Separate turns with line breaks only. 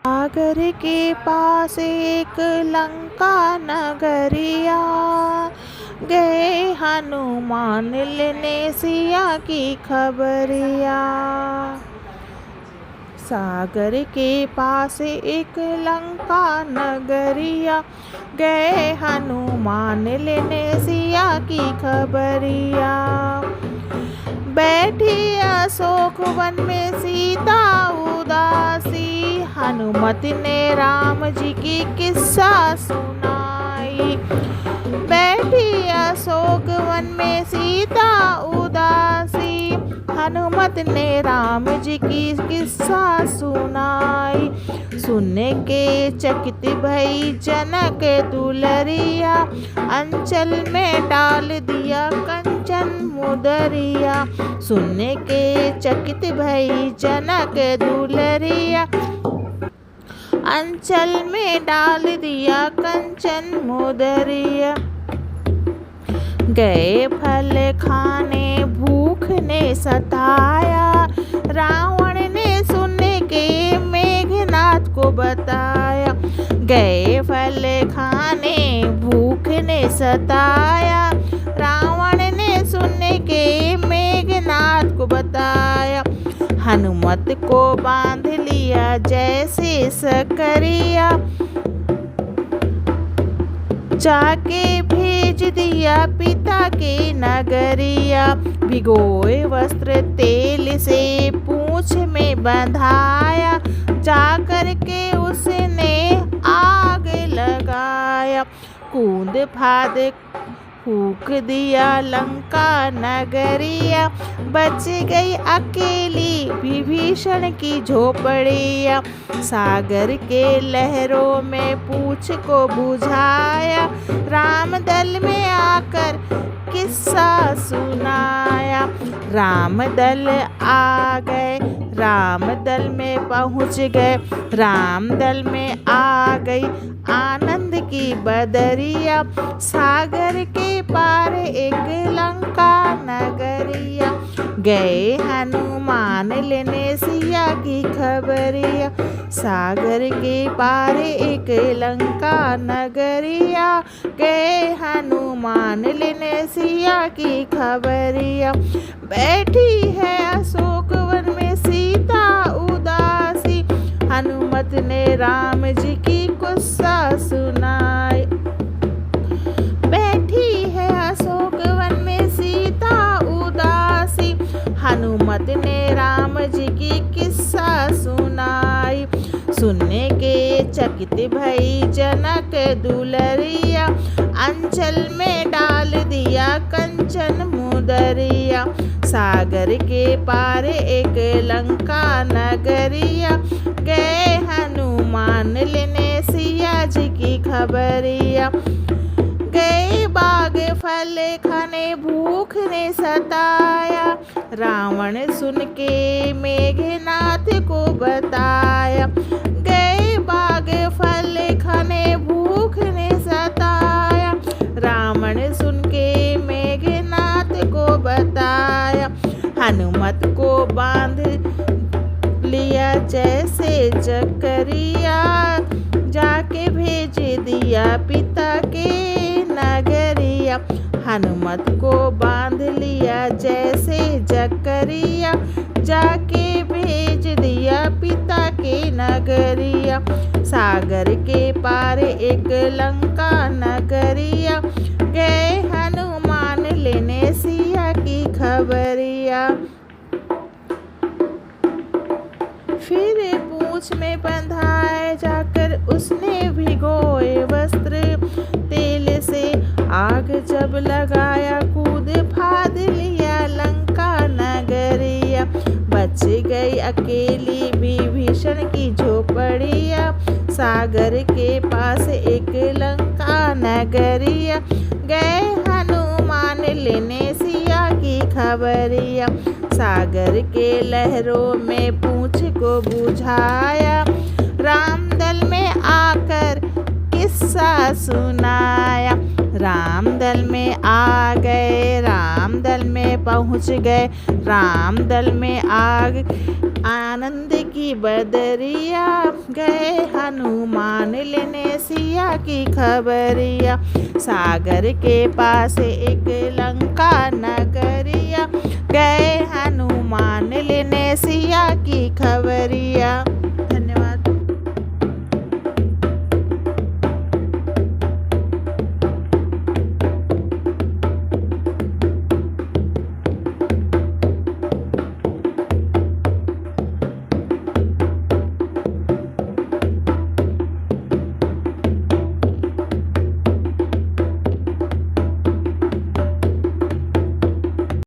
सागर के पास एक लंका नगरिया, गए हनुमान लेने सिया की खबरिया। सागर के पास एक लंका नगरिया, गए हनुमान लेने सिया की खबरिया। बैठी अशोक वन में सीता उदासी, हनुमत ने राम जी की किस्सा सुनाई। बैठी अशोक वन में सीता उदासी, हनुमत ने राम जी की किस्सा सुनाई। सुनने के चकित भई जनक दुलरिया, अंचल में डाल दिया कंचन मुदरिया। सुनने के चकित भई जनक दुलरिया, अंचल में डाल दिया कंचन मुदरिया। गए फल खाने भूख ने सताया, रावण ने सुनने के मेघनाथ को बताया। गए फल खाने भूख ने सताया, रावण ने सुनने के मेघनाथ को बताया। हनुमत को बांध लिया जैसे सकरिया, जाके भेज दिया पिता के नगरिया। भिगोए वस्त्र तेल से पूंछ में बंधाया, जाकर के उसने आग लगाया। कूद फाद फूक दिया लंका नगरिया, बच गई अकेली विभीषण की झोपड़िया। सागर के लहरों में पूछ को बुझाया, राम दल में आकर किस्सा सुनाया। राम दल आ गए, राम दल में पहुँच गए, राम दल में आ गई आनंद की बदरिया। सागर के पार एक लंका नगरिया, गए हनुमान लेने सिया की खबरिया। सागर के पार एक लंका नगरिया, गए हनुमान लेने सिया की खबरिया। बैठी है अशोक वन में सीता उदासी, हनुमत ने राम जी की किस्सा सुनाई। बैठी है अशोक वन में सीता उदासी, हनुमत ने राम जी की किस्सा सुनाई। सुनने के चकित भई जनक दुलरिया, अंचल में डाल दिया कंचन मुदरिया। सागर के पार एक लंका नगरिया, गए हनुमान लेने सिया जी की खबरिया। गए बाग फल खाने भूख ने सताया, रावण सुन के मेघनाथ को बताया। गए बाग फल खाने भूख ने सताया, रावण सुन के मेघनाथ को बताया। हनुमत को बांध लिया जैसे जकरिया, जाके भेज दिया पिता के नगरिया। हनुमत को बांध लिया जैसे जकरिया, जाके भेज दिया पिता के नगरिया। सागर के पार एक लंका नगरिया, गए हनुमान लेने सिया की खबरिया। फिर पूंछ में बंधाए जाकर उसने भिगोए वस्त्र तेल से, आग जब लगाया कूद फाद लिया लंका नगरिया। बच गई अकेली विभीषण की झोपड़िया, सागर के पास एक लंका नगरिया। गए हनुमान लेने सिया की खबरिया। सागर के लहरों में पूंछ को बुझाया, राम दल में आकर किस्सा सुनाया। राम दल में आ गए, राम दल में पहुँच गए, राम दल में आग आनंद की बदरिया। गए हनुमान लेने सिया की खबरिया। सागर के पास एक लंका नगरिया, गए